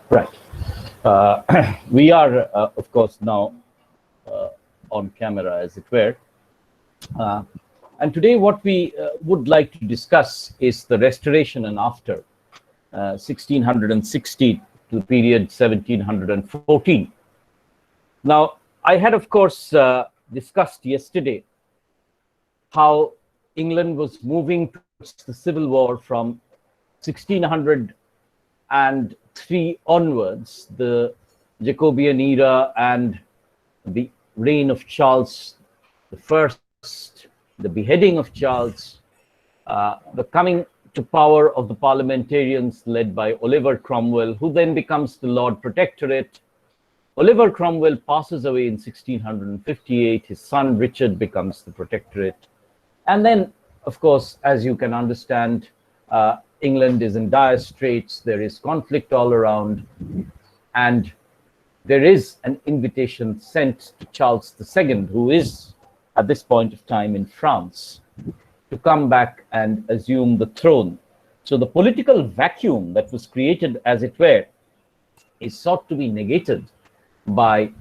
Right. We are, of course, now on camera, as it were. And today, what we would like to discuss is the restoration and after 1660 to the period 1714. Now, I had, of course, discussed yesterday how England was moving towards the Civil War from 1603 onwards, the Jacobean era and the reign of Charles I, the beheading of Charles, the coming to power of the parliamentarians led by Oliver Cromwell, who then becomes the Lord Protectorate. Oliver Cromwell passes away in 1658. His son Richard becomes the Protectorate. And then, of course, as you can understand, England is in dire straits. There is conflict all around. And there is an invitation sent to Charles II, who is at this point of time in France, to come back and assume the throne. So the political vacuum that was created, as it were, is sought to be negated by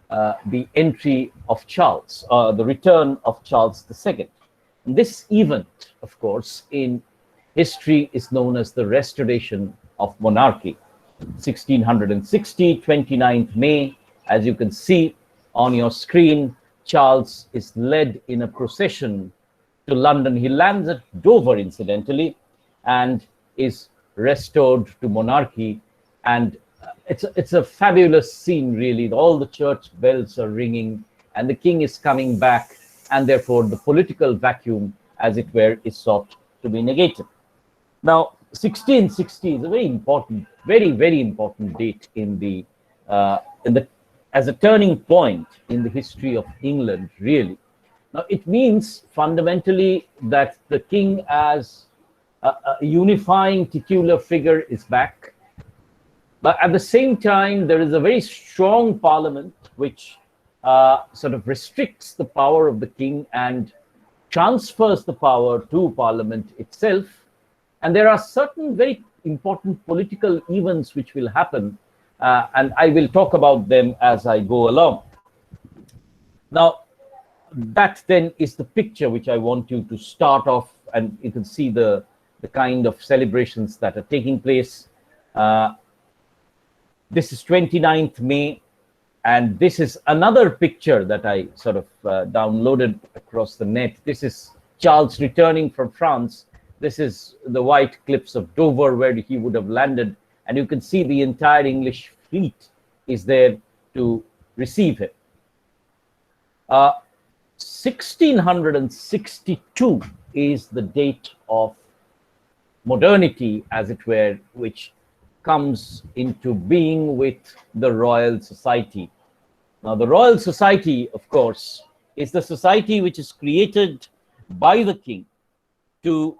the entry of Charles, the return of Charles II. And this event, of course, in history is known as the restoration of monarchy. 1660, 29th May, as you can see on your screen, Charles is led in a procession to London. He lands at Dover, incidentally, and is restored to monarchy. And it's a fabulous scene, really. All the church bells are ringing, and the king is coming back, and therefore the political vacuum, as it were, is sought to be negated. Now, 1660 is a very important, very important date in the as a turning point in the history of England, really. Now, it means fundamentally that the king as a unifying titular figure is back. But at the same time, there is a very strong parliament which sort of restricts the power of the king and transfers the power to parliament itself. And there are certain very important political events which will happen, and I will talk about them as I go along. Now, that then is the picture which I want you to start off, and you can see the kind of celebrations that are taking place. This is 29th May, and this is another picture that I sort of downloaded across the net. This is Charles returning from France. This is the white cliffs of Dover where he would have landed, and you can see the entire English fleet is there to receive him. 1662 is the date of modernity, as it were, which comes into being with the Royal Society. Now, the Royal Society, of course, is the society which is created by the king to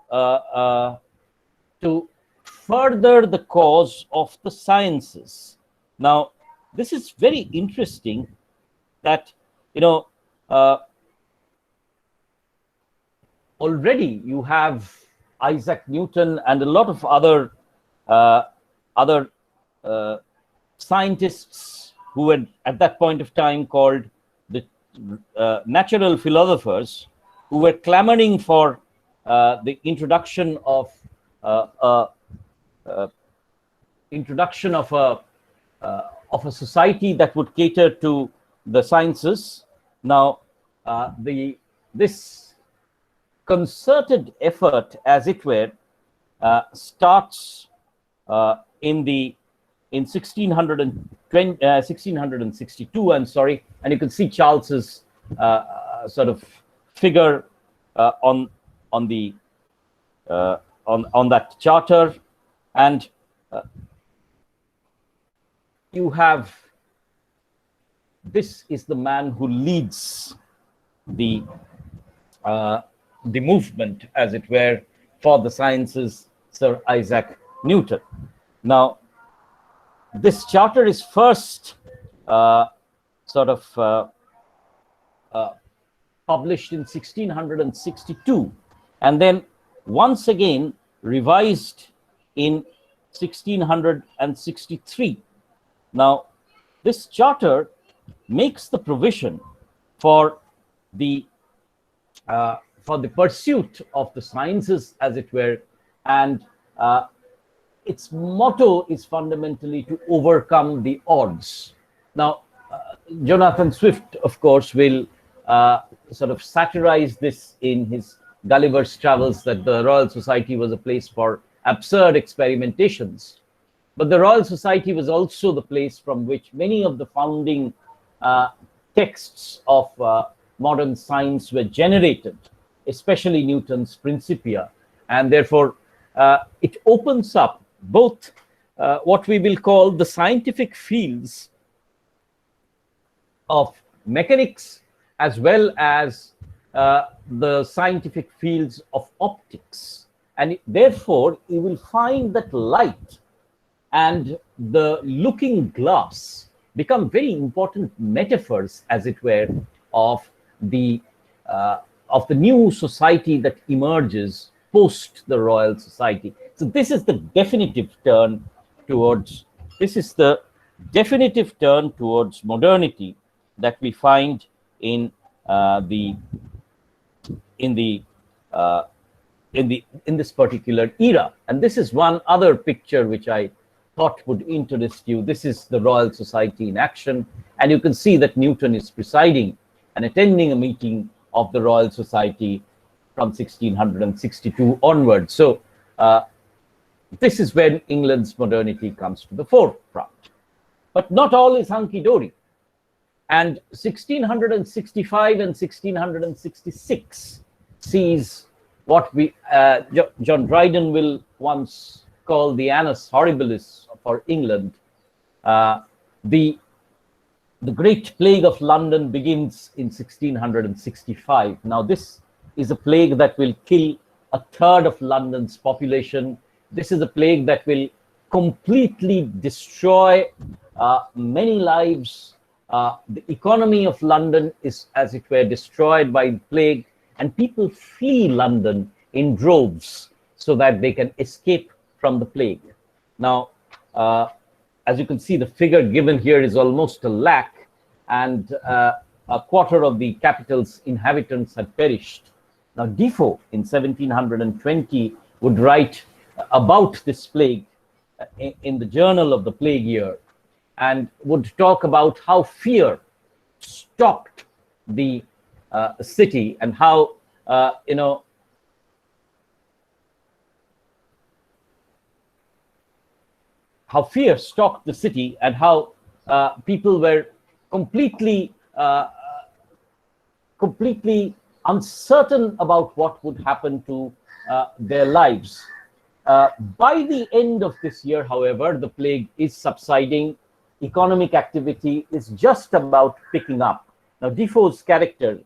further the cause of the sciences. Now, this is very interesting that, you know, already you have Isaac Newton and a lot of other scientists who were at that point of time called the natural philosophers, who were clamoring for the introduction of a society that would cater to the sciences. Now, this concerted effort, as it were, starts in 1662. I'm sorry, and you can see Charles's sort of figure on that charter, and you have, this is the man who leads the movement, as it were, for the sciences, Sir Isaac Newton. Now, this charter is first published in 1662, and then once again revised in 1663. Now, this charter makes the provision for the pursuit of the sciences, as it were, and its motto is fundamentally to overcome the odds. Now, Jonathan Swift, of course, will sort of satirize this in his Gulliver's Travels, that the Royal Society was a place for absurd experimentations. But the Royal Society was also the place from which many of the founding texts of modern science were generated, especially Newton's Principia. And therefore, it opens up both what we will call the scientific fields of mechanics, as well as the scientific fields of optics. And therefore, you will find that light and the looking glass become very important metaphors, as it were, of the new society that emerges post the Royal Society. So this is the definitive turn towards modernity that we find in this particular era. And this is one other picture which I thought would interest you. This is the Royal Society in action, and you can see that Newton is presiding and attending a meeting of the Royal Society from 1662 onwards. So this is when England's modernity comes to the forefront. But not all is hunky-dory. And 1665 and 1666 sees what we John Dryden will once call the annus horribilis for England. The Great Plague of London begins in 1665. Now, this is a plague that will kill a third of London's population. This is a plague that will completely destroy many lives. The economy of London is, as it were, destroyed by the plague, and people flee London in droves so that they can escape from the plague. Now, as you can see, the figure given here is almost 1 lakh, and a quarter of the capital's inhabitants had perished. Now, Defoe in 1720 would write about this plague in the Journal of the Plague Year, and would talk about how fear stalked the city, and how how fear stalked the city, and how people were completely uncertain about what would happen to their lives. By the end of this year, however, the plague is subsiding. Economic activity is just about picking up. Now, Defoe's character,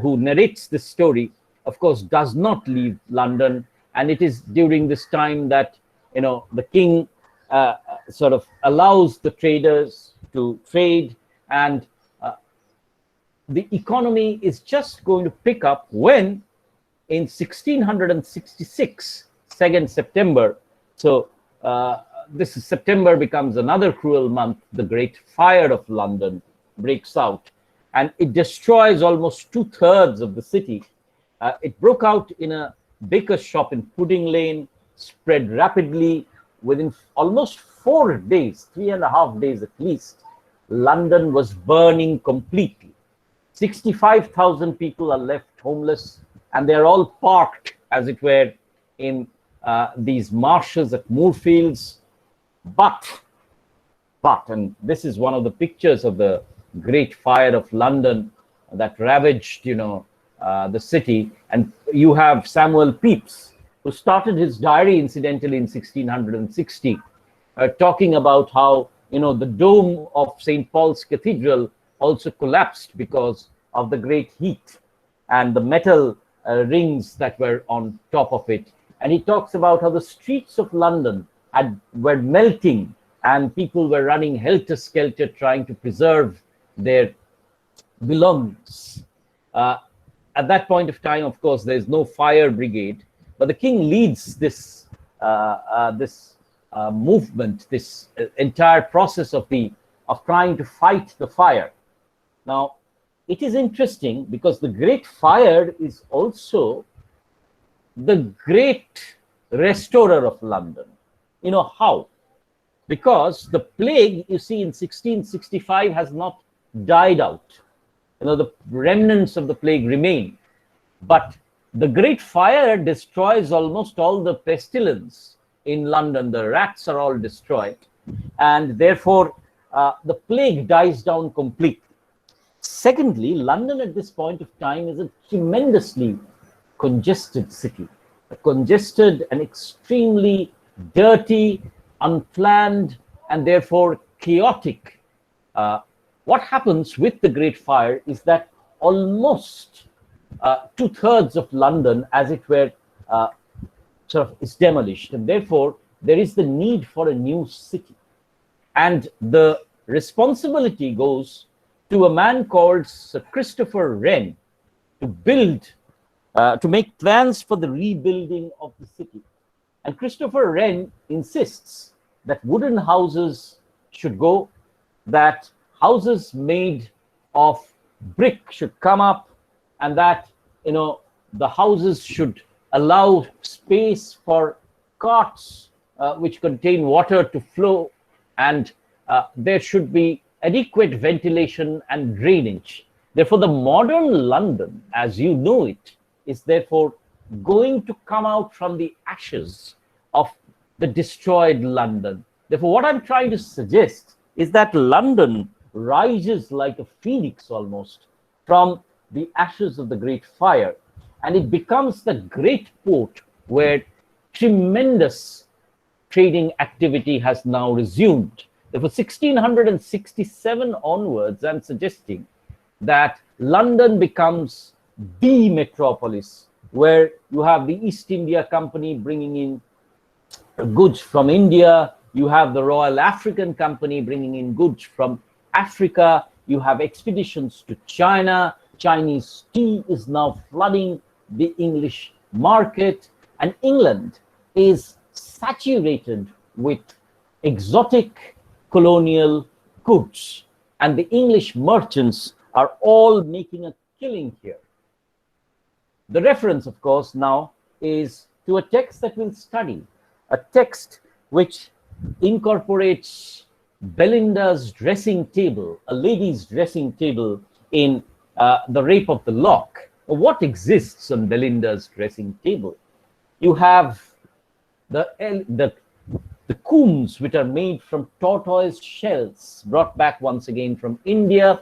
who narrates this story, of course, does not leave London, and it is during this time that the king sort of allows the traders to trade, and the economy is just going to pick up when, in 1666, 2nd September, so this is September becomes another cruel month, the Great Fire of London breaks out, and it destroys almost 2/3 of the city. It broke out in a baker's shop in Pudding Lane, spread rapidly. Within almost 4 days, 3.5 days at least, London was burning completely. 65,000 people are left homeless, and they're all parked, as it were, in these marshes at Moorfields. But, and this is one of the pictures of the Great Fire of London that ravaged, the city. And you have Samuel Pepys, who started his diary, incidentally, in 1660, talking about how, the dome of St. Paul's Cathedral also collapsed because of the great heat and the metal rings that were on top of it. And he talks about how the streets of London were melting, and people were running helter-skelter trying to preserve their belongings. At that point of time, of course, there's no fire brigade, but the king leads this movement, this entire process of trying to fight the fire. Now, it is interesting because the Great Fire is also the great restorer of London. You know how? Because the plague, you see, in 1665 has not died out. You know, the remnants of the plague remain. But the Great Fire destroys almost all the pestilence in London. The rats are all destroyed. And therefore, the plague dies down completely. Secondly, London at this point of time is a tremendously congested city, a congested and extremely dirty, unplanned, and therefore chaotic. What happens with the Great Fire is that almost 2/3 of London, as it were, sort of is demolished, and therefore there is the need for a new city. And the responsibility goes to a man called Sir Christopher Wren to build, to make plans for the rebuilding of the city. And Christopher Wren insists that wooden houses should go, that houses made of brick should come up, and that, you know, the houses should allow space for carts which contain water to flow, and there should be adequate ventilation and drainage. Therefore, the modern London, as you know it, is therefore going to come out from the ashes of the destroyed London. Therefore, what I'm trying to suggest is that London rises like a phoenix almost from the ashes of the Great Fire, and it becomes the great port where tremendous trading activity has now resumed. Therefore, 1667 onwards, I'm suggesting that London becomes the metropolis where you have the East India Company bringing in goods from India, you have the Royal African Company bringing in goods from Africa, you have expeditions to China, Chinese tea is now flooding the English market, and England is saturated with exotic colonial goods, and the English merchants are all making a killing here. The reference, of course, now is to a text that we'll study, a text which incorporates Belinda's dressing table, a lady's dressing table in The Rape of the Lock. What exists on Belinda's dressing table? You have the combs which are made from tortoise shells brought back once again from India,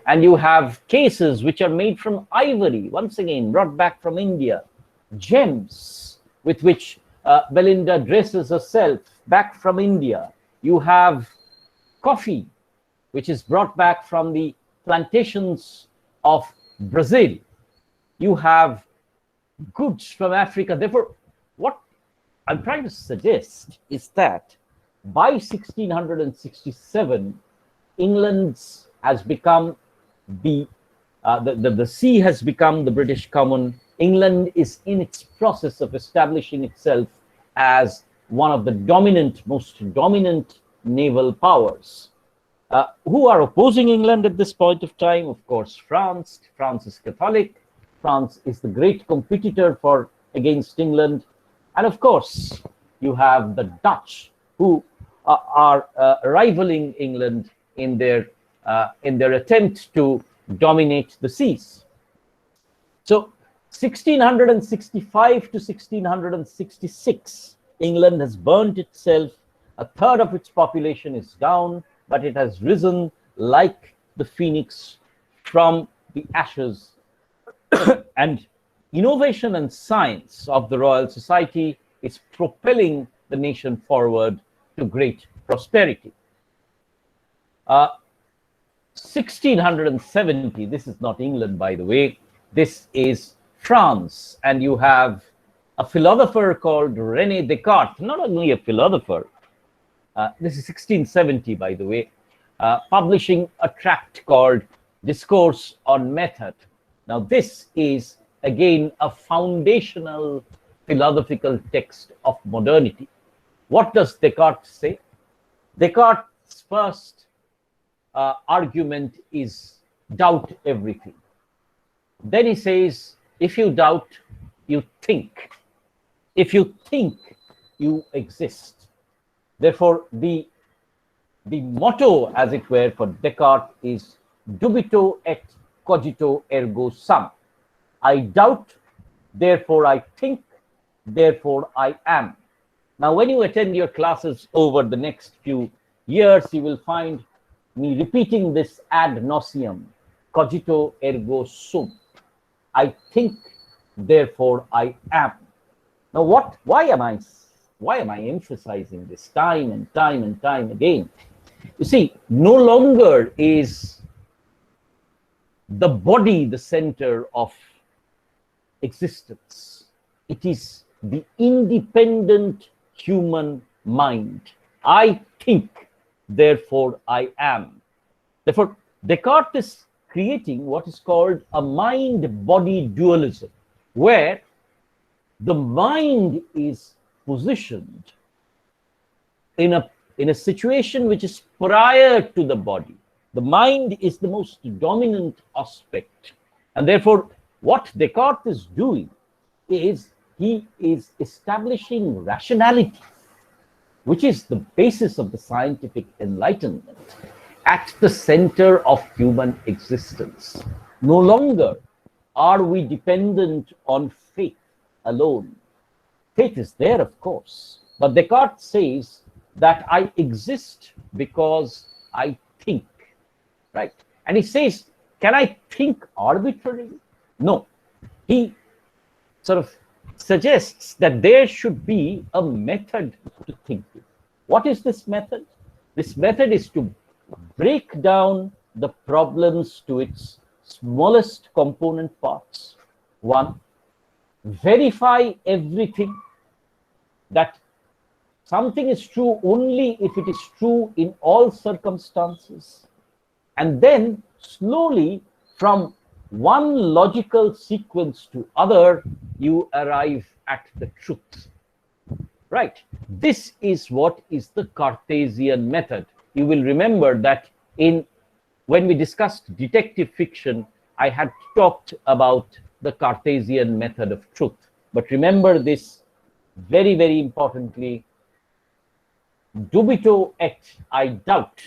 and you have cases which are made from ivory once again brought back from India, gems with which Belinda dresses herself back from India. You have coffee which is brought back from the plantations of Brazil. You have goods from Africa. Therefore, what I'm trying to suggest is that by 1667, England has become the sea has become the British common. England is in its process of establishing itself as one of the most dominant naval powers. Who are opposing England at this point of time? Of course, France. France is Catholic. France is the great competitor against England. And of course, you have the Dutch, who are rivaling England in their attempt to dominate the seas. So 1665 to 1666, England has burnt itself. A third of its population is down, but it has risen like the phoenix from the ashes. And innovation and science of the Royal Society is propelling the nation forward to great prosperity. 1670, this is not England, by the way, this is France, and you have a philosopher called René Descartes, not only a philosopher, this is 1670, by the way, publishing a tract called Discourse on Method. Now, this is again a foundational philosophical text of modernity. What does Descartes say? Descartes' first argument is doubt everything. Then he says, if you doubt, you think. If you think, you exist. Therefore, the motto, as it were, for Descartes is dubito et cogito ergo sum. I doubt, therefore I think, therefore I am. Now, when you attend your classes over the next few years, you will find me repeating this ad nauseum, cogito ergo sum. I think, therefore I am. Now, why am I emphasizing this time and time and time again? You see, no longer is the body the center of existence. It is the independent human mind. I think, therefore I am. Therefore, Descartes is creating what is called a mind-body dualism, where the mind is positioned in a situation which is prior to the body. The mind is the most dominant aspect. And therefore, what Descartes is doing is he is establishing rationality, which is the basis of the scientific enlightenment, at the center of human existence. No longer are we dependent on faith alone. Faith is there, of course, but Descartes says that I exist because I think, right? And he says, can I think arbitrarily? No. He sort of suggests that there should be a method to thinking. What is this method? This method is to break down the problems to its smallest component parts. One, verify everything, that something is true only if it is true in all circumstances. And then slowly, from one logical sequence to other, you arrive at the truth. Right? This is what is the Cartesian method. You will remember that when we discussed detective fiction, I had talked about the Cartesian method of truth. But remember this very, very importantly: dubito et, I doubt,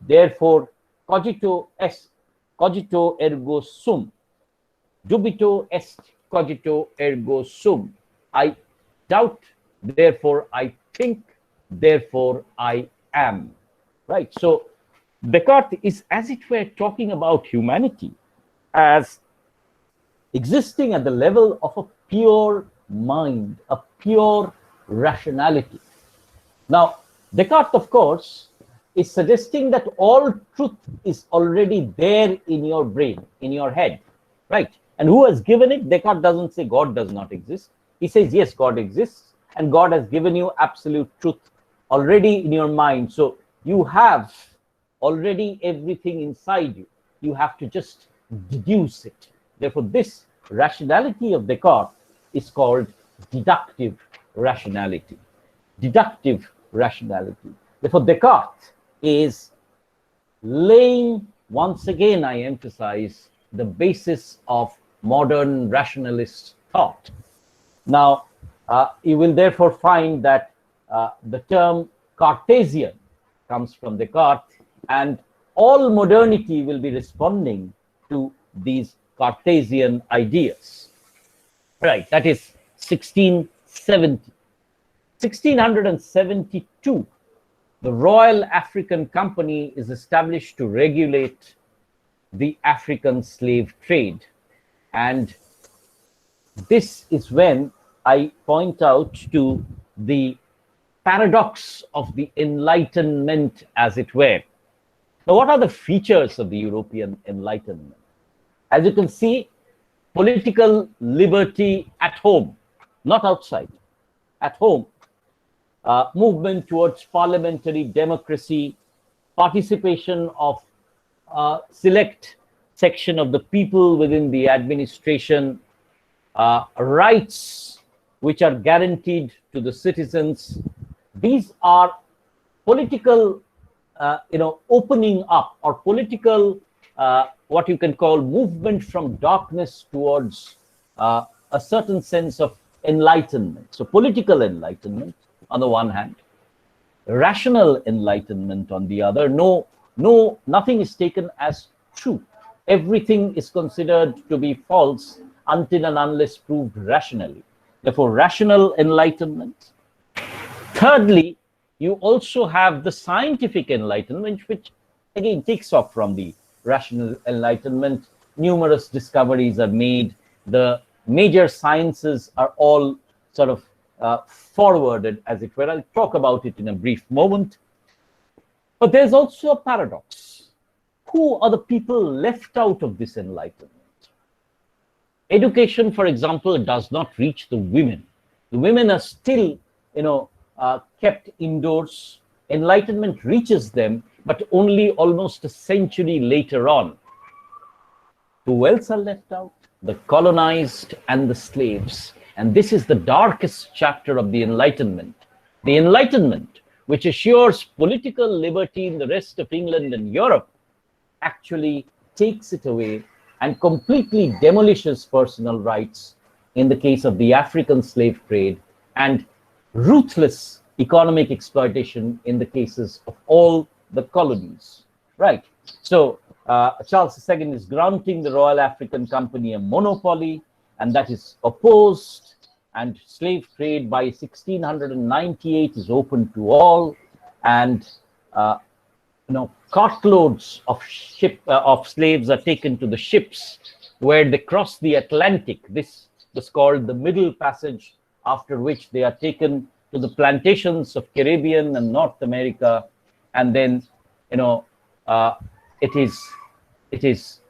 therefore cogito est, cogito ergo sum. Dubito est, cogito ergo sum. I doubt, therefore I think, therefore I am. Right? So Descartes is, as it were, talking about humanity as existing at the level of a pure mind, a pure rationality. Now, Descartes, of course, is suggesting that all truth is already there in your brain, in your head, right? And who has given it? Descartes doesn't say God does not exist. He says, yes, God exists, and God has given you absolute truth already in your mind. So you have already everything inside you. You have to just deduce it. Therefore, this rationality of Descartes is called deductive rationality. Deductive rationality. Therefore, Descartes is laying, once again, I emphasize, the basis of modern rationalist thought. Now, you will therefore find that the term Cartesian comes from Descartes, and all modernity will be responding to these Cartesian ideas. Right, that is 1670. 1672, the Royal African Company is established to regulate the African slave trade. And this is when I point out to the paradox of the Enlightenment, as it were. Now, what are the features of the European Enlightenment? As you can see, political liberty at home, not outside, at home. Movement towards parliamentary democracy, participation of a select section of the people within the administration, rights which are guaranteed to the citizens, these are political, opening up, or political, what you can call movement from darkness towards a certain sense of enlightenment. So political enlightenment on the one hand, rational enlightenment on the other. Nothing is taken as true. Everything is considered to be false until and unless proved rationally. Therefore, rational enlightenment. Thirdly, you also have the scientific enlightenment, which again takes off from the rational enlightenment. Numerous discoveries are made. The major sciences are all sort of forwarded, as it were. I'll talk about it in a brief moment. But there's also a paradox. Who are the people left out of this enlightenment? Education, for example, does not reach the women. The women are still, kept indoors. Enlightenment reaches them, but only almost a century later on. Who else are left out? The colonized and the slaves. And this is the darkest chapter of the Enlightenment. The Enlightenment, which assures political liberty in the rest of England and Europe, actually takes it away and completely demolishes personal rights in the case of the African slave trade, and ruthless economic exploitation in the cases of all the colonies. Right. So Charles II is granting the Royal African Company a monopoly, and that is opposed, and slave trade by 1698 is open to all, and cartloads of slaves are taken to the ships where they cross the Atlantic. This was called the Middle Passage, after which they are taken to the plantations of Caribbean and North America, and then it is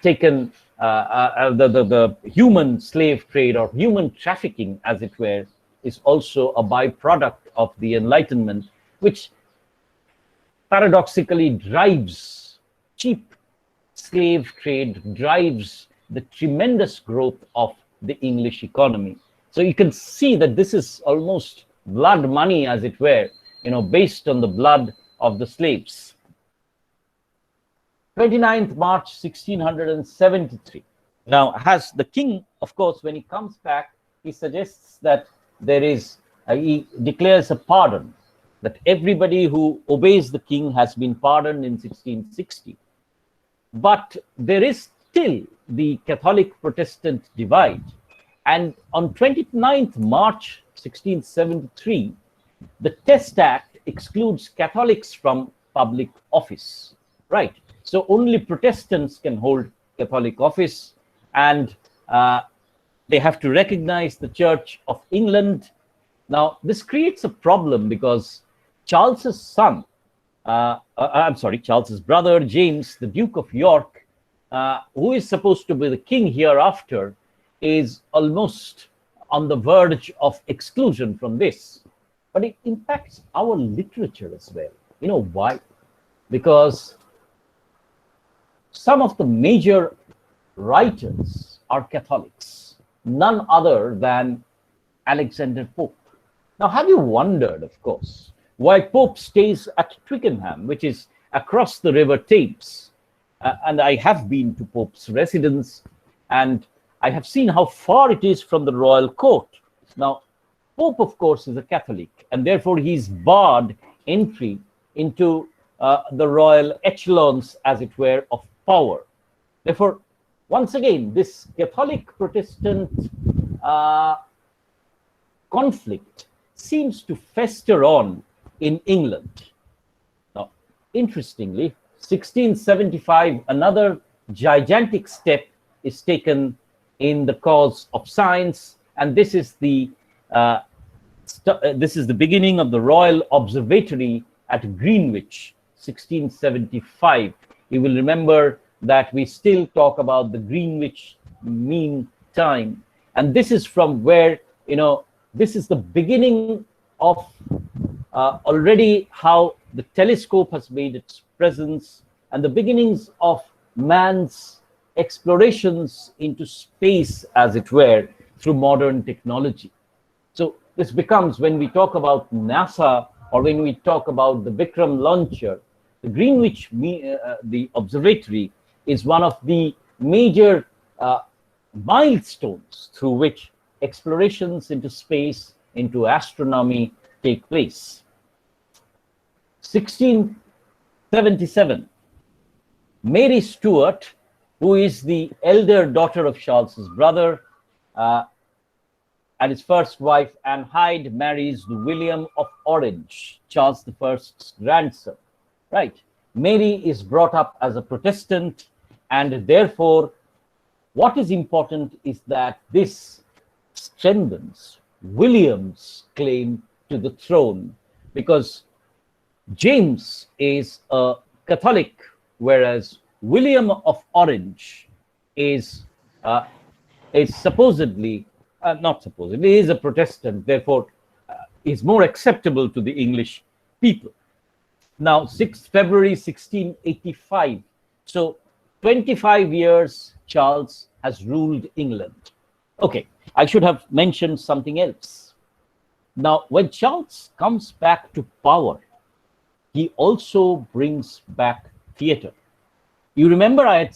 taken. The human slave trade, or human trafficking, as it were, is also a byproduct of the Enlightenment, which paradoxically drives cheap slave trade, drives the tremendous growth of the English economy. So you can see that this is almost blood money, as it were, based on the blood of the slaves. 29th March 1673. Now, has the king, of course, when he comes back, he suggests that he declares a pardon, that everybody who obeys the king has been pardoned in 1660. But there is still the Catholic Protestant divide. And on 29th March 1673, the Test Act excludes Catholics from public office. Right. So only Protestants can hold Catholic office, and they have to recognize the Church of England. Now, this creates a problem because Charles's brother, James, the Duke of York, who is supposed to be the king hereafter, is almost on the verge of exclusion from this. But it impacts our literature as well. You know why? Because some of the major writers are Catholics, none other than Alexander Pope. Now, have you wondered, of course, why Pope stays at Twickenham, which is across the River Thames? And I have been to Pope's residence, and I have seen how far it is from the royal court. Now, Pope, of course, is a Catholic, and therefore he's barred entry into the royal echelons, as it were, of power. Therefore, once again, this Catholic-Protestant conflict seems to fester on in England. Now, interestingly, 1675, another gigantic step is taken in the cause of science, and this is the beginning of the Royal Observatory at Greenwich, 1675. You will remember that we still talk about the Greenwich Mean Time, and this is from where, this is the beginning of already how the telescope has made its presence, and the beginnings of man's explorations into space, as it were, through modern technology. So this becomes, when we talk about NASA or when we talk about the Vikram launcher, the Greenwich the observatory is one of the major milestones through which explorations into space, into astronomy take place. 1677, Mary Stewart, who is the elder daughter of Charles's brother, and his first wife, Anne Hyde, marries the William of Orange, Charles I's grandson. Right? Mary is brought up as a Protestant, and therefore, what is important is that this strengthens William's claim to the throne, because James is a Catholic, whereas William of Orange is supposedly, not supposedly, is a Protestant, therefore is more acceptable to the English people. Now, 6th February 1685. So 25 years Charles has ruled England. Okay, I should have mentioned something else. Now, when Charles comes back to power, he also brings back theatre. You remember I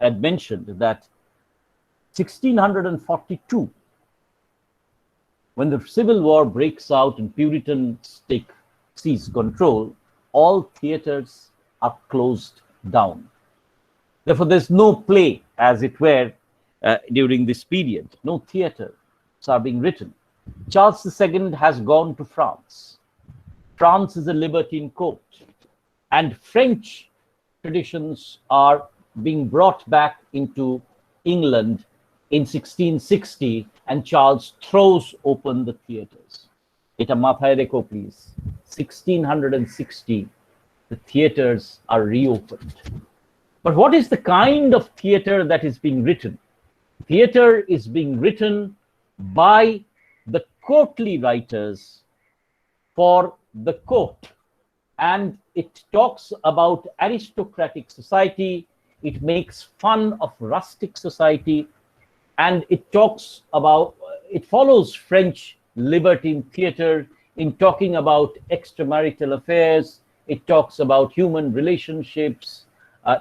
had mentioned that 1642, when the Civil War breaks out and Puritans seize control, all theatres are closed down. Therefore, there's no play, as it were, during this period. No theatres are being written. Charles II has gone to France. France is a libertine court, and French traditions are being brought back into England in 1660, and Charles throws open the theatres. Eta mathaye dekho, please. 1660, the theatres are reopened. But what is the kind of theatre that is being written? Theatre is being written by the courtly writers for the court, and it talks about aristocratic society, it makes fun of rustic society, and it follows French libertine theatre in talking about extramarital affairs, it talks about human relationships,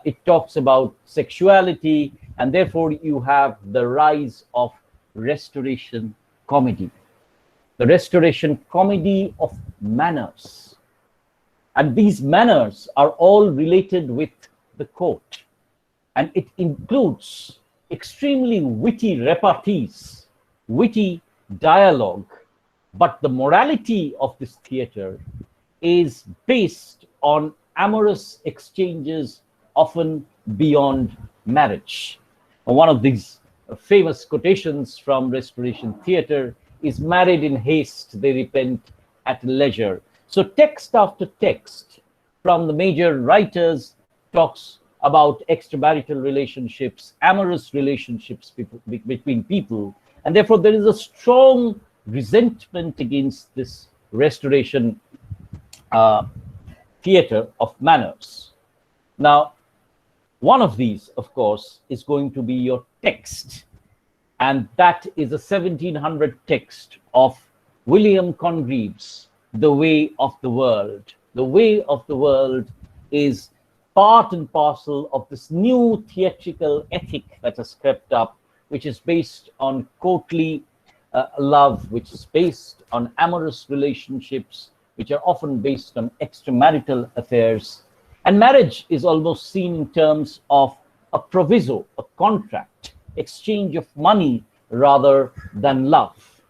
it talks about sexuality, and therefore you have the rise of Restoration comedy. The Restoration comedy of manners. And these manners are all related with the court. And it includes extremely witty repartees, witty dialogue, but the morality of this theatre is based on amorous exchanges, often beyond marriage. One of these famous quotations from Restoration theatre is, "Married in haste, they repent at leisure." So text after text from the major writers talks about extramarital relationships, amorous relationships between people, and therefore there is a strong resentment against this Restoration theatre of manners. Now, one of these, of course, is going to be your text, and that is a 1700 text of William Congreve's The Way of the World. The Way of the World is part and parcel of this new theatrical ethic that has crept up, which is based on courtly love, which is based on amorous relationships, which are often based on extramarital affairs. And marriage is almost seen in terms of a proviso, a contract, exchange of money rather than love.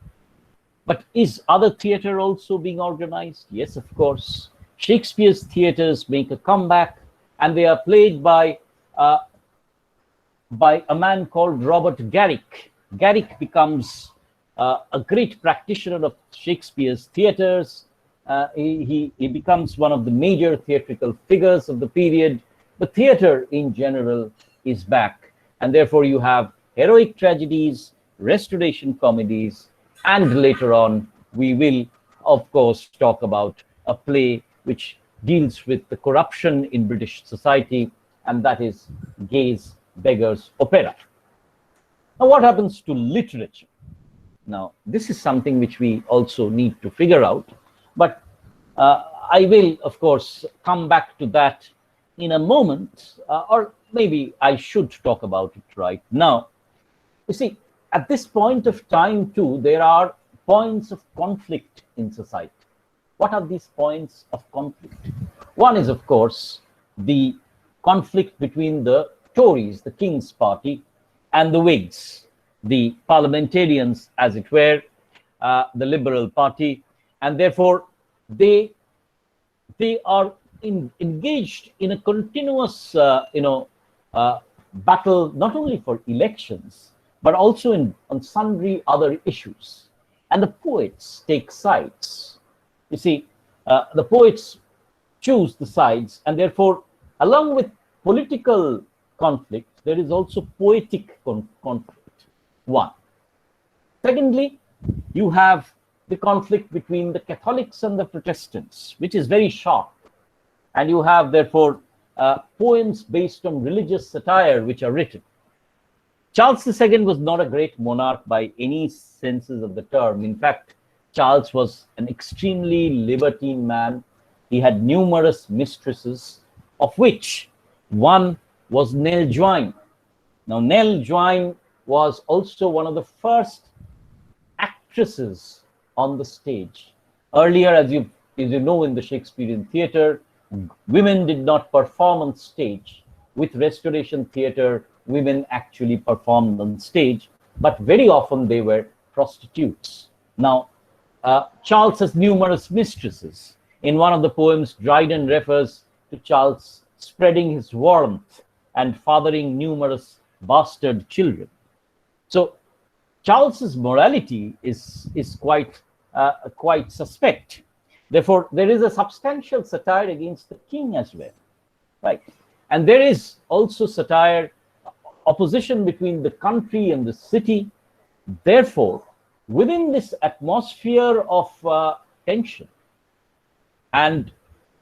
But is other theatre also being organized? Yes, of course. Shakespeare's theatres make a comeback, and they are played by a man called Robert Garrick. Garrick becomes a great practitioner of Shakespeare's theatres. He becomes one of the major theatrical figures of the period. The theatre in general is back, and therefore you have heroic tragedies, Restoration comedies, and later on we will, of course, talk about a play which deals with the corruption in British society, and that is Gay's Beggar's Opera. Now, what happens to literature? Now, this is something which we also need to figure out, but I will, of course, come back to that in a moment, or maybe I should talk about it right now. You see, at this point of time, too, there are points of conflict in society. What are these points of conflict? One is, of course, the conflict between the Tories, the King's Party, and the Whigs, the parliamentarians, as it were, the Liberal Party, and therefore they are engaged in a continuous, battle, not only for elections, but also on sundry other issues. And the poets take sides. You see, the poets choose the sides, and therefore, along with political conflict, there is also poetic conflict. One. Secondly, you have the conflict between the Catholics and the Protestants, which is very sharp. And you have, therefore, poems based on religious satire which are written. Charles II was not a great monarch by any senses of the term. In fact, Charles was an extremely libertine man. He had numerous mistresses, of which one was Nell Joine. Now, Nell Joine was also one of the first actresses on the stage. Earlier, as you know, in the Shakespearean theater, women did not perform on stage. With Restoration theater, women actually performed on stage, but very often they were prostitutes. Now, Charles has numerous mistresses. In one of the poems, Dryden refers to Charles spreading his warmth and fathering numerous bastard children. So Charles's morality is quite suspect. Therefore, there is a substantial satire against the king as well, right? And there is also satire, opposition between the country and the city. Therefore, within this atmosphere of tension and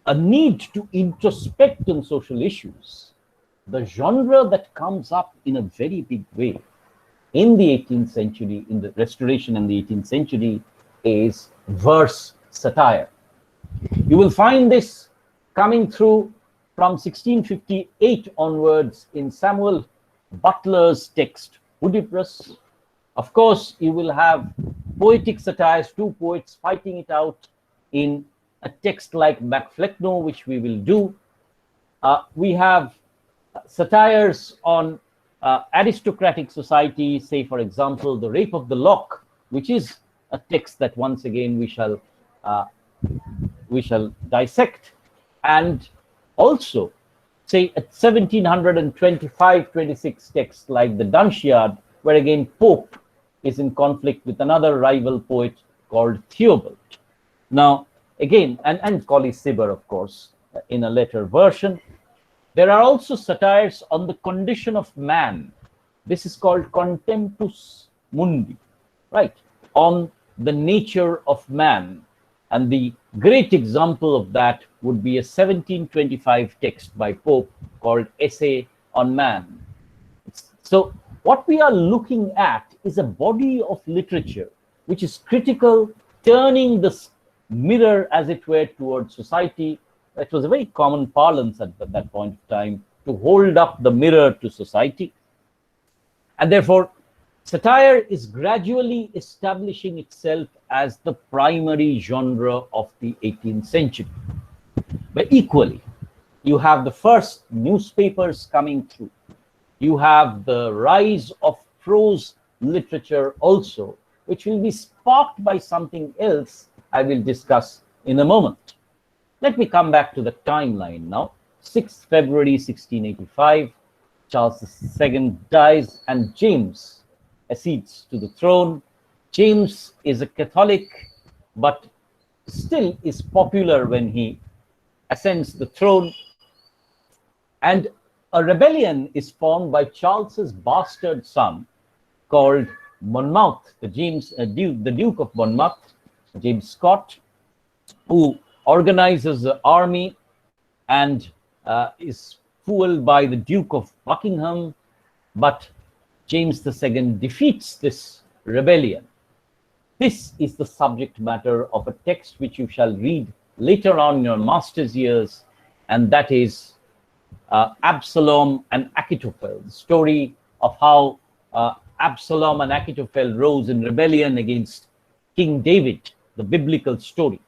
a need to introspect on social issues, the genre that comes up in a very big way in the 18th century, in the Restoration and the 18th century, is verse satire. You will find this coming through from 1658 onwards in Samuel Butler's text, Oedipus. Of course, you will have poetic satires, two poets fighting it out in a text like Macflecknoe, which we will do. We have satires on aristocratic society, say, for example, The Rape of the Lock, which is a text that once again we shall dissect. And also, say, at 1725-26 texts like the Dunciad, where again Pope is in conflict with another rival poet called Theobald. Now, again, and Colley Cibber, of course, in a later version. There are also satires on the condition of man. This is called Contemptus Mundi, right? On the nature of man. And the great example of that would be a 1725 text by Pope called Essay on Man. So what we are looking at is a body of literature which is critical, turning the mirror, as it were, towards society. It was a very common parlance at that point of time to hold up the mirror to society. And therefore, satire is gradually establishing itself as the primary genre of the 18th century. But equally, you have the first newspapers coming through. You have the rise of prose literature also, which will be sparked by something else I will discuss in a moment. Let me come back to the timeline now. 6th February 1685, Charles II dies and James accedes to the throne. James is a Catholic, but still is popular when he ascends the throne. And a rebellion is formed by Charles's bastard son called Monmouth, the Duke of Monmouth, James Scott, who organizes the army and is fooled by the Duke of Buckingham, but James II defeats this rebellion. This is the subject matter of a text which you shall read later on in your master's years, and that is Absalom and Achitophel, the story of how Absalom and Achitophel rose in rebellion against King David, the biblical story.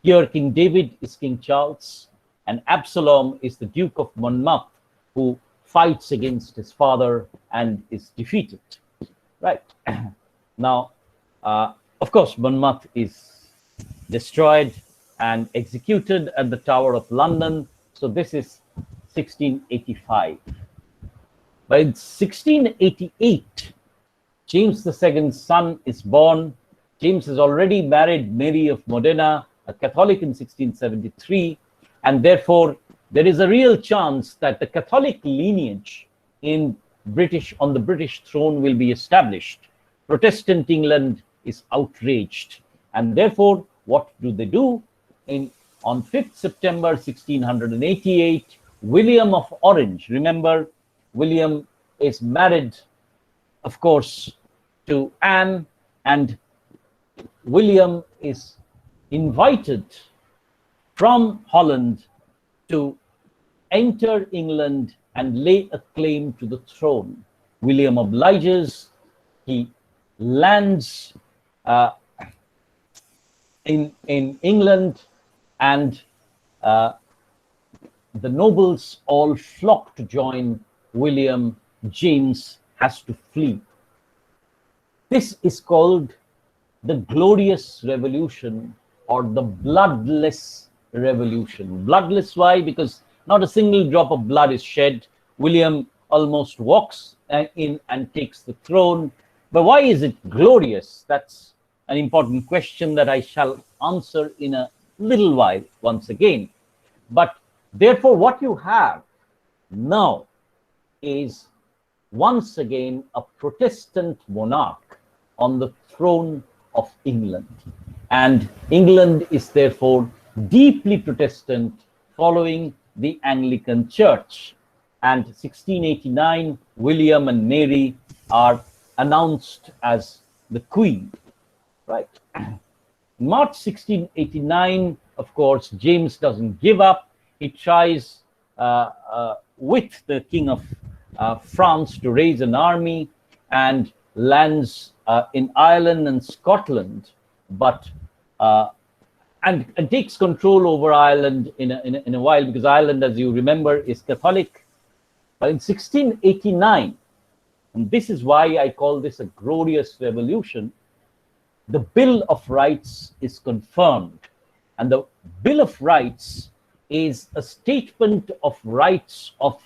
Here, King David is King Charles, and Absalom is the Duke of Monmouth, who fights against his father and is defeated. Right. Now, of course, Monmouth is destroyed and executed at the Tower of London. So this is 1685. By 1688, James II's son is born. James has already married Mary of Modena, a Catholic, in 1673, and therefore there is a real chance that the Catholic lineage on the British throne will be established. Protestant England is outraged, and therefore what do? On 5th September 1688, William of Orange, remember, William is married, of course, to Anne, and William is invited from Holland to enter England and lay a claim to the throne. William obliges. He lands in England, and the nobles all flock to join William. James has to flee. This is called the Glorious Revolution, or the Bloodless Revolution. Bloodless, why? Because not a single drop of blood is shed. William almost walks in and takes the throne. But why is it glorious? That's an important question that I shall answer in a little while once again. But therefore, what you have now is once again a Protestant monarch on the throne of England. And England is therefore deeply Protestant, following the Anglican Church. And 1689, William and Mary are announced as the Queen. Right. March 1689, of course, James doesn't give up. He tries with the King of France to raise an army and lands in Ireland and Scotland, but and takes control over Ireland in a while, because Ireland, as you remember, is Catholic. But in 1689, and this is why I call this a glorious revolution, the Bill of Rights is confirmed. And the Bill of Rights is a statement of rights of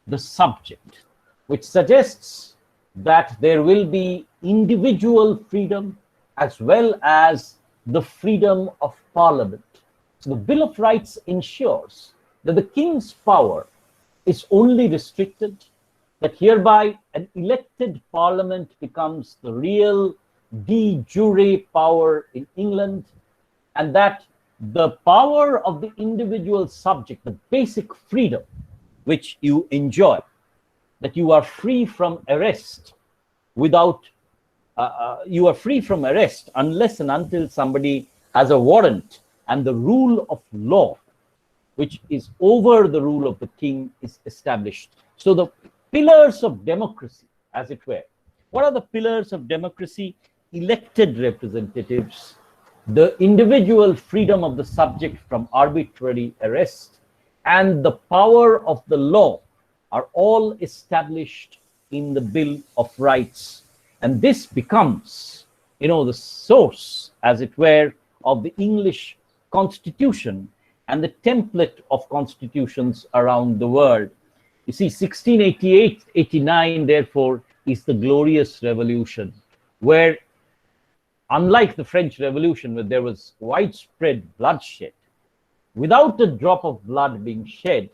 the subject, which suggests that there will be individual freedom as well as the freedom of Parliament. So the Bill of Rights ensures that the king's power is only restricted, that hereby an elected Parliament becomes the real de jure power in England, and that the power of the individual subject, the basic freedom which you enjoy, that you are free from arrest you are free from arrest unless and until somebody has a warrant, and the rule of law, which is over the rule of the king, is established. So the pillars of democracy, as it were. What are the pillars of democracy? Elected representatives, the individual freedom of the subject from arbitrary arrest, and the power of the law are all established in the Bill of Rights. And this becomes, the source, as it were, of the English Constitution and the template of constitutions around the world. You see, 1688-89, therefore, is the Glorious Revolution, where, unlike the French Revolution, where there was widespread bloodshed, without a drop of blood being shed,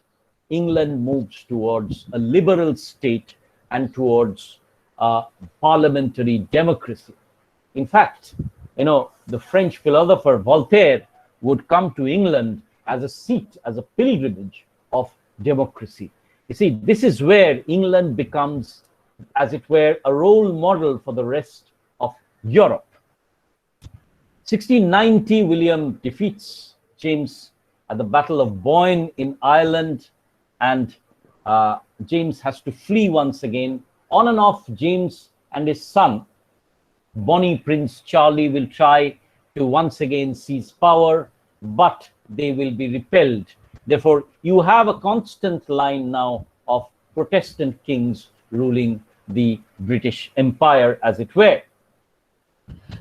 England moves towards a liberal state and towards parliamentary democracy. In fact, the French philosopher Voltaire would come to England as a seat, as a pilgrimage of democracy. You see, this is where England becomes, as it were, a role model for the rest of Europe. 1690, William defeats James at the Battle of Boyne in Ireland, and James has to flee once again. On and off, James and his son, Bonnie Prince Charlie, will try to once again seize power, but they will be repelled. Therefore, you have a constant line now of Protestant kings ruling the British Empire, as it were.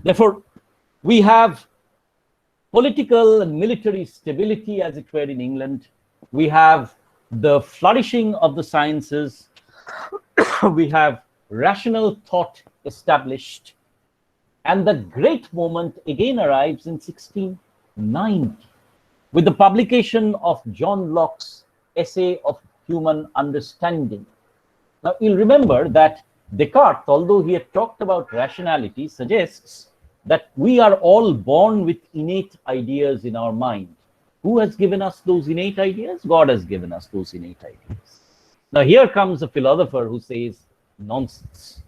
Therefore, we have political and military stability, as it were, in England. We have the flourishing of the sciences. We have rational thought established. And the great moment again arrives in 1690 with the publication of John Locke's Essay of Human Understanding. Now, you'll remember that Descartes, although he had talked about rationality, suggests that we are all born with innate ideas in our mind. Who has given us those innate ideas? God has given us those innate ideas. Now, here comes a philosopher who says, nonsense.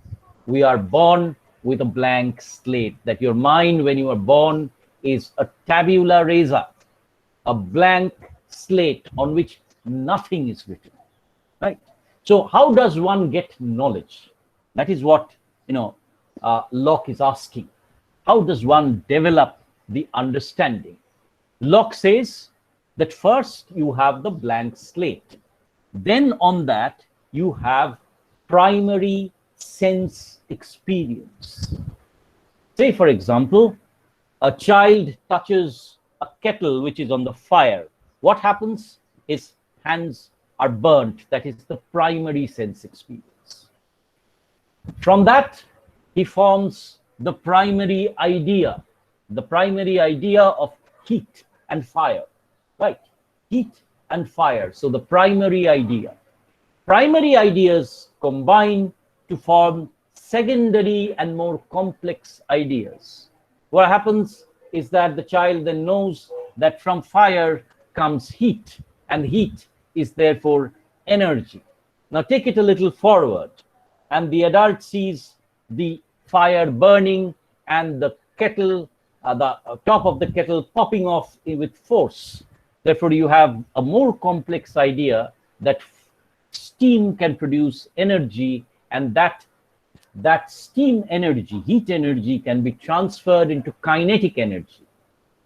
We are born with a blank slate, that your mind, when you are born, is a tabula rasa, a blank slate on which nothing is written, right? So how does one get knowledge? That is what, Locke is asking. How does one develop the understanding? Locke says that first you have the blank slate. Then on that, you have primary sense experience. Say, for example, a child touches a kettle which is on the fire. What happens? His hands are burnt. That is the primary sense experience. From that, he forms the primary idea of heat and fire, right? Heat and fire. So the primary idea. Primary ideas combine to form secondary and more complex ideas. What happens is that the child then knows that from fire comes heat, and heat is therefore energy. Now take it a little forward, and the adult sees the fire burning and the kettle, the top of the kettle popping off with force. Therefore, you have a more complex idea that steam can produce energy, and that steam energy, heat energy, can be transferred into kinetic energy.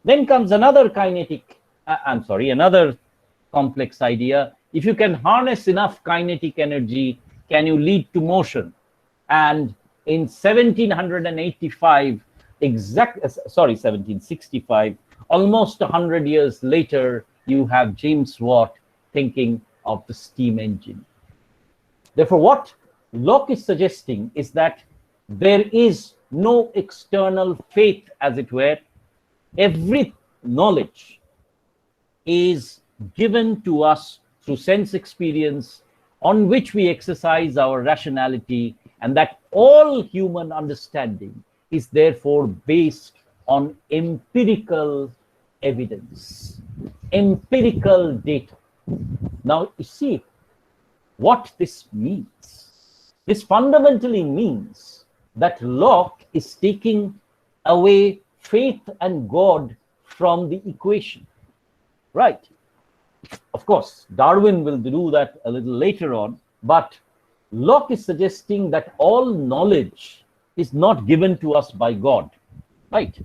Then comes another another complex idea. If you can harness enough kinetic energy, can you lead to motion? And in 1765, almost 100 years later, you have James Watt thinking of the steam engine. Therefore, what Locke is suggesting is that there is no external faith, as it were. Every knowledge is given to us through sense experience, on which we exercise our rationality, and that all human understanding is therefore based on empirical evidence, empirical data. Now, you see what this means. This fundamentally means that Locke is taking away faith and God from the equation, right? Of course, Darwin will do that a little later on, but Locke is suggesting that all knowledge is not given to us by God, right?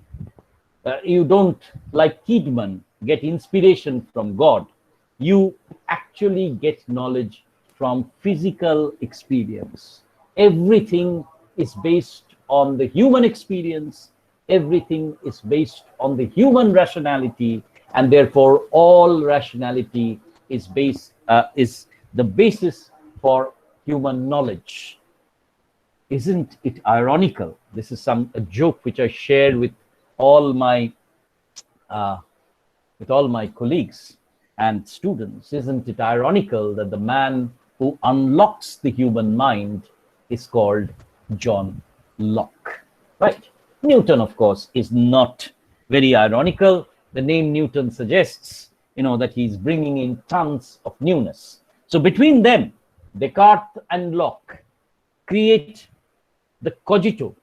You don't, like Kidman, get inspiration from God. You actually get knowledge from physical experience. Everything is based on the human experience. Everything is based on the human rationality, and therefore all rationality is the basis for human knowledge. Isn't it ironical? This is a joke which I shared with all my colleagues and students. Isn't it ironical that the man who unlocks the human mind is called John Locke, right? Newton, of course, is not very ironical. The name Newton suggests, that he's bringing in tons of newness. So between them, Descartes and Locke create the cogito,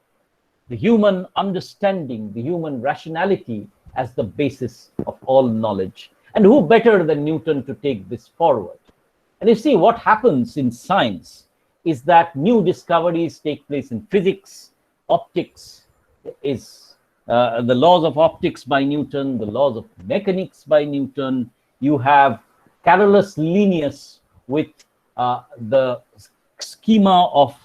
the human understanding, the human rationality, as the basis of all knowledge. And who better than Newton to take this forward? And you see, what happens in science is that new discoveries take place in physics. Optics is the laws of optics by Newton, the laws of mechanics by Newton. You have Carolus Linnaeus with the schema of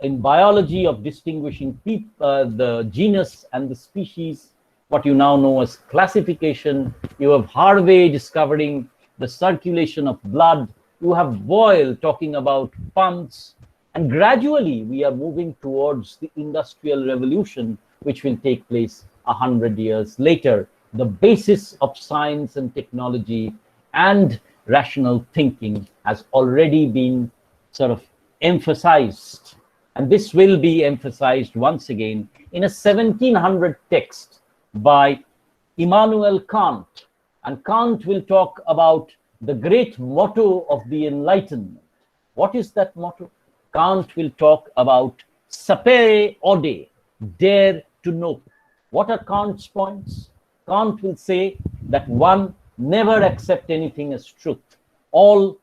in biology of distinguishing the genus and the species, what you now know as classification. You have Harvey discovering the circulation of blood. You have Boyle talking about pumps. And gradually we are moving towards the Industrial Revolution, which will take place 100 years later. The basis of science and technology and rational thinking has already been sort of emphasized. And this will be emphasized once again in a 1700 text by Immanuel Kant. And Kant will talk about the great motto of the Enlightenment. What is that motto? Kant will talk about sapere aude, dare to know. What are Kant's points? Kant will say that one, never accept anything as truth. All,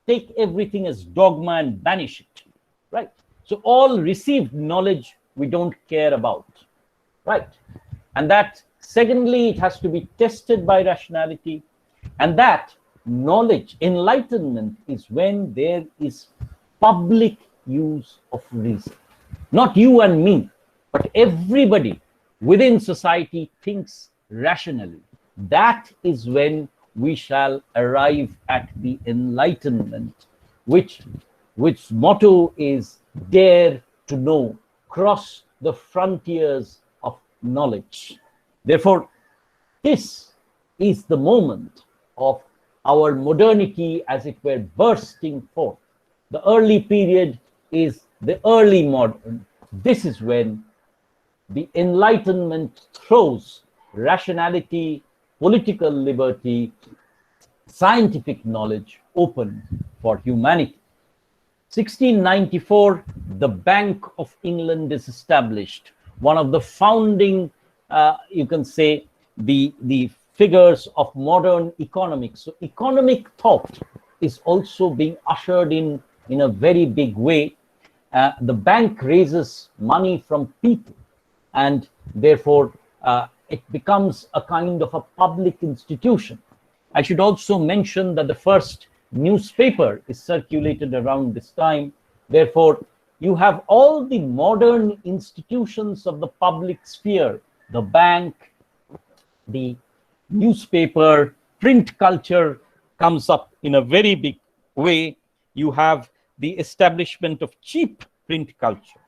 take everything as dogma and banish it, right? So all received knowledge we don't care about, right? And that, secondly, it has to be tested by rationality. And that knowledge, enlightenment, is when there is public use of reason. Not you and me, but everybody within society thinks rationally. That is when we shall arrive at the enlightenment, which motto is dare to know, cross the frontiers of knowledge. Therefore, this is the moment of our modernity, as it were, bursting forth. The early period is the early modern. This is when the Enlightenment throws rationality, political liberty, scientific knowledge open for humanity. 1694, the Bank of England is established. One of the founding, you can say, the figures of modern economics. So economic thought is also being ushered in a very big way. The bank raises money from people, and therefore it becomes a kind of a public institution. I should also mention that the first newspaper is circulated around this time. Therefore, you have all the modern institutions of the public sphere, the bank, the newspaper, print culture comes up in a very big way. You have the establishment of cheap print culture.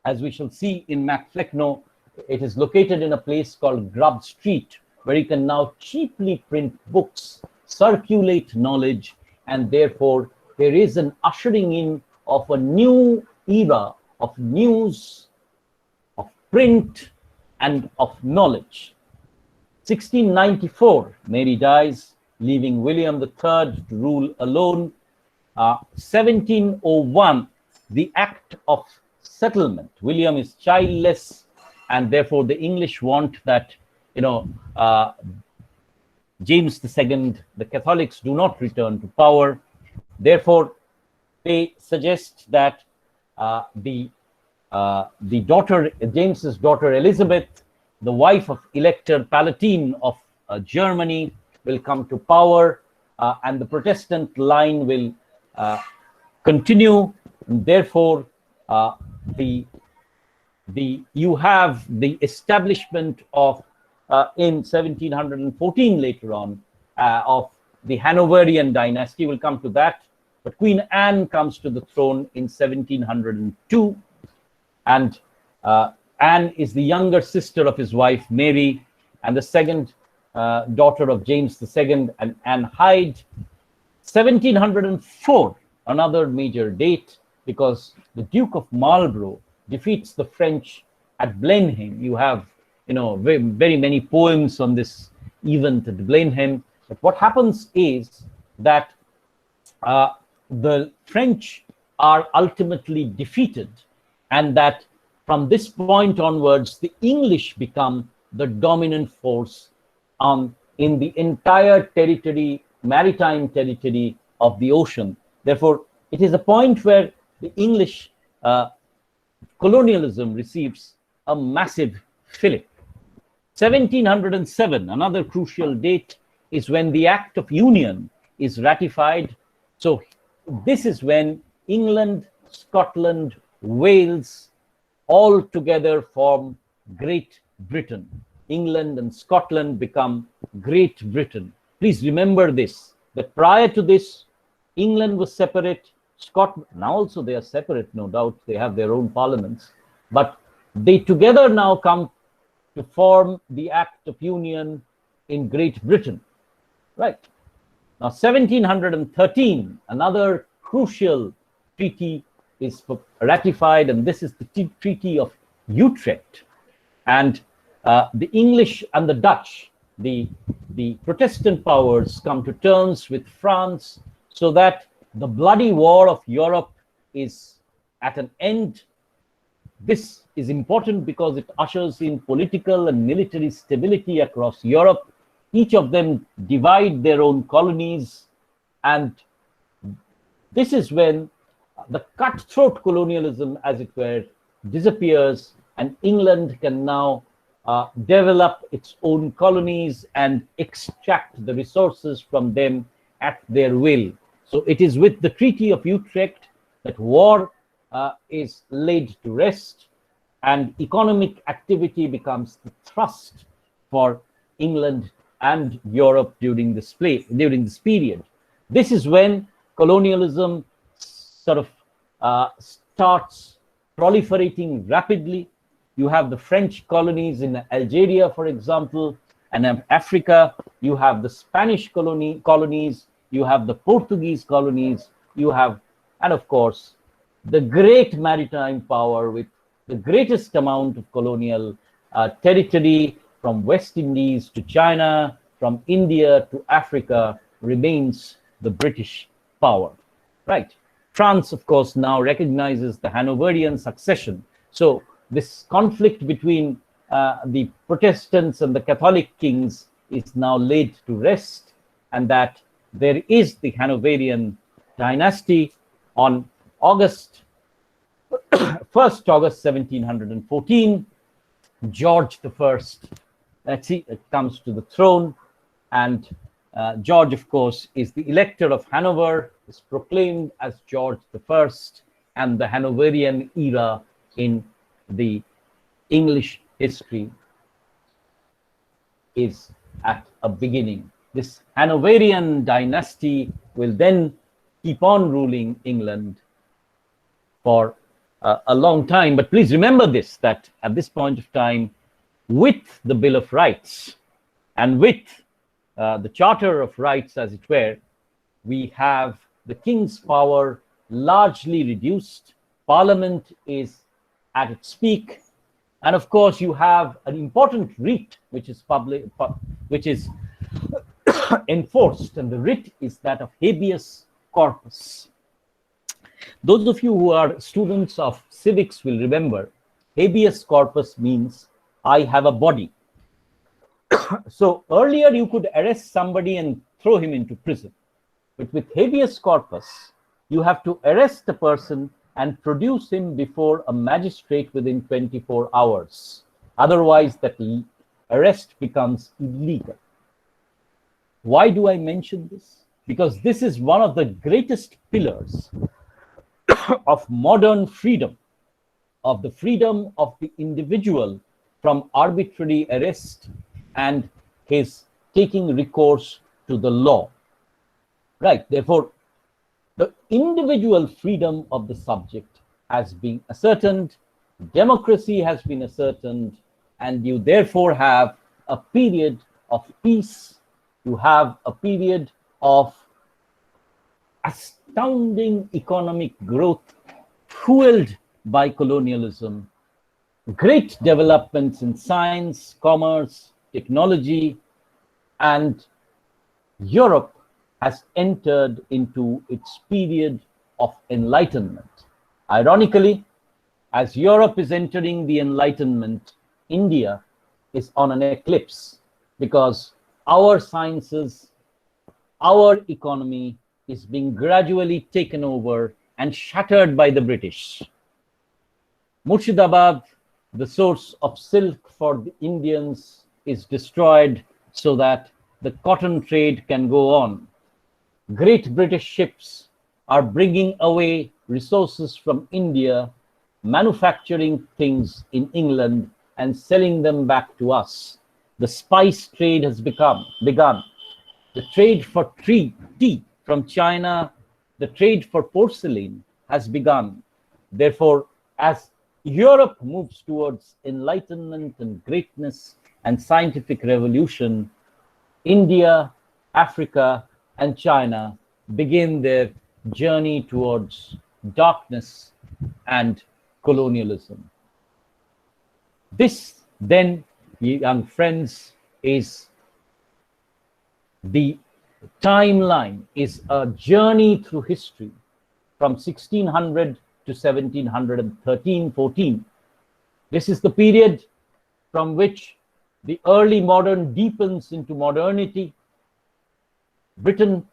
As we shall see in Macflecknoe, it is located in a place called Grub Street, where you can now cheaply print books, circulate knowledge, and therefore there is an ushering in of a new era of news, of print, and of knowledge. 1694, Mary dies, leaving William III to rule alone. 1701, the Act of Settlement. William is childless, and therefore the English want that, James II, the Catholics, do not return to power. Therefore, they suggest that the daughter, James's daughter Elizabeth, the wife of Elector Palatine of Germany, will come to power, and the Protestant line will continue. And therefore, you have the establishment of in 1714 later on of the Hanoverian dynasty. We'll come to that. But Queen Anne comes to the throne in 1702, and Anne is the younger sister of his wife Mary, and the second daughter of James II and Anne Hyde. 1704, another major date, because the Duke of Marlborough defeats the French at Blenheim. You have, very, very many poems on this event at Blenheim. But what happens is that the French are ultimately defeated, and that from this point onwards, the English become the dominant force in the entire territory, maritime territory of the ocean. Therefore, it is a point where the English colonialism receives a massive fillip. 1707, another crucial date, is when the Act of Union is ratified. So this is when England, Scotland, Wales all together form Great Britain. England and Scotland become Great Britain. Please remember this, that prior to this, England was separate, Scotland, now also they are separate, no doubt, they have their own parliaments, but they together now come to form the Act of Union in Great Britain, right? Now, 1713, another crucial treaty is ratified, and this is the Treaty of Utrecht. And the English and the Dutch, the Protestant powers, come to terms with France so that the bloody war of Europe is at an end. This is important because it ushers in political and military stability across Europe. Each of them divide their own colonies, and this is when the cutthroat colonialism, as it were, disappears, and England can now develop its own colonies and extract the resources from them at their will. So it is with the Treaty of Utrecht that war is laid to rest, and economic activity becomes the thrust for England and Europe during this period. This is when colonialism sort of starts proliferating rapidly. You have the French colonies in Algeria, for example, and in Africa. You have the Spanish colonies, you have the Portuguese colonies, you have, and of course, the great maritime power with the greatest amount of colonial territory from West Indies to China, from India to Africa, remains the British power, right? France, of course, now recognizes the Hanoverian succession. So this conflict between the Protestants and the Catholic kings is now laid to rest, and that there is the Hanoverian dynasty. On August 1st August 1714, George I comes to the throne, and George, of course, is the Elector of Hanover, is proclaimed as George I, and the Hanoverian era in the English history is at a beginning. This Hanoverian dynasty will then keep on ruling England for a long time. But please remember this, that at this point of time, with the Bill of Rights and with the Charter of Rights, as it were, we have the king's power largely reduced. Parliament is at its peak, and of course you have an important writ which is enforced, and the writ is that of habeas corpus. Those of you who are students of civics will remember habeas corpus means I have a body. So earlier you could arrest somebody and throw him into prison, but with habeas corpus you have to arrest the person and produce him before a magistrate within 24 hours. Otherwise, that arrest becomes illegal. Why do I mention this? Because this is one of the greatest pillars of modern freedom, of the freedom of the individual from arbitrary arrest and his taking recourse to the law. Right, therefore, the individual freedom of the subject has been ascertained, democracy has been ascertained, and you therefore have a period of peace, you have a period of astounding economic growth fueled by colonialism, great developments in science, commerce, technology, and Europe has entered into its period of enlightenment. Ironically, as Europe is entering the Enlightenment, India is on an eclipse, because our sciences, our economy is being gradually taken over and shattered by the British. Murshidabad, the source of silk for the Indians, is destroyed so that the cotton trade can go on. Great British ships are bringing away resources from India, manufacturing things in England and selling them back to us. The spice trade has begun. The trade for tea from China, the trade for porcelain has begun. Therefore, as Europe moves towards enlightenment and greatness and scientific revolution, India, Africa, and China begin their journey towards darkness and colonialism. This, then, young friends, is the timeline, is a journey through history from 1600 to 1713-14. This is the period from which the early modern deepens into modernity. Britain,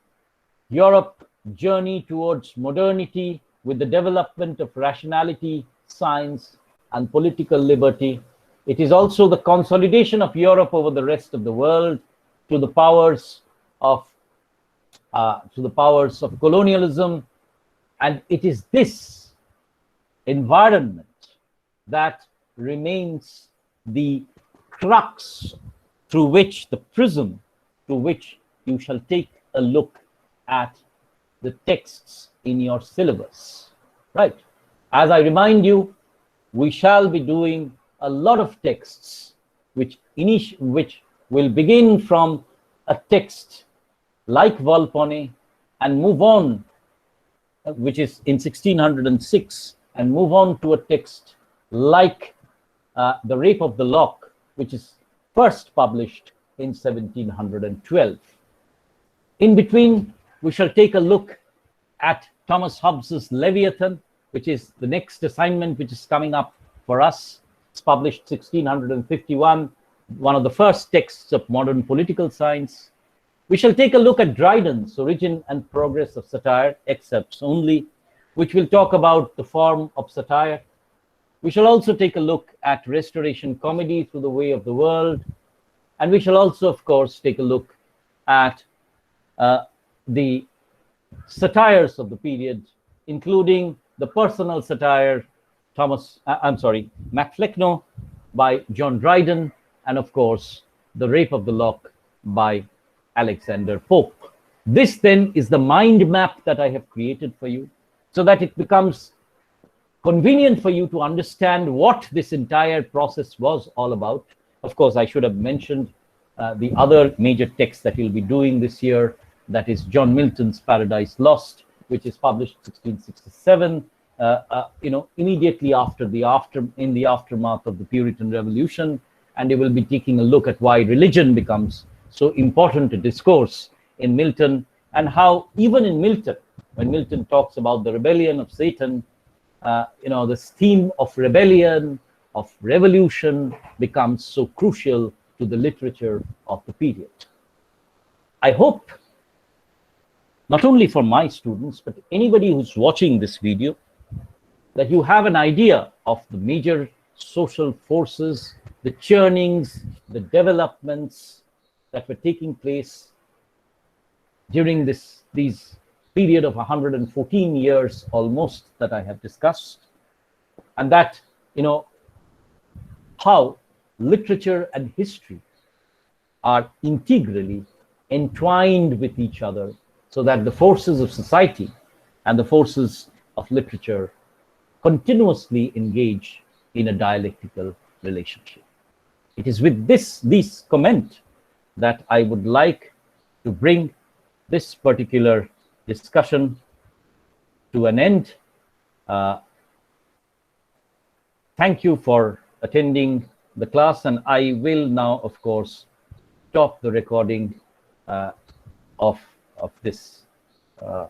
Europe journey towards modernity with the development of rationality, science, and political liberty. It is also the consolidation of Europe over the rest of the world to the powers of colonialism, and it is this environment that remains the crux through which, the prism through which you shall take a look at the texts in your syllabus, right? As I remind you, we shall be doing a lot of texts which will begin from a text like Volpone and move on, which is in 1606, and move on to a text like The Rape of the Lock, which is first published in 1712. In between, we shall take a look at Thomas Hobbes's Leviathan, which is the next assignment which is coming up for us. It's published 1651, one of the first texts of modern political science. We shall take a look at Dryden's Origin and Progress of Satire, excerpts only, which will talk about the form of satire. We shall also take a look at Restoration Comedy Through the Way of the World. And we shall also, of course, take a look at the satires of the period, including the personal satire, Mac Flecknoe by John Dryden, and of course, The Rape of the Lock by Alexander Pope. This then is the mind map that I have created for you, so that it becomes convenient for you to understand what this entire process was all about. Of course, I should have mentioned the other major text that you'll be doing this year, that is John Milton's Paradise Lost, which is published 1667, immediately in the aftermath of the Puritan Revolution. And you will be taking a look at why religion becomes so important to discourse in Milton, and how even in Milton, when Milton talks about the rebellion of Satan, this theme of rebellion, of revolution, becomes so crucial to the literature of the period. I hope, not only for my students, but anybody who's watching this video, that you have an idea of the major social forces, the churnings, the developments that were taking place during this period of 114 years almost that I have discussed, and that, how literature and history are integrally entwined with each other, so that the forces of society and the forces of literature continuously engage in a dialectical relationship. It is with this comment that I would like to bring this particular discussion to an end. Thank you for attending the class, and I will now, of course, stop the recording of this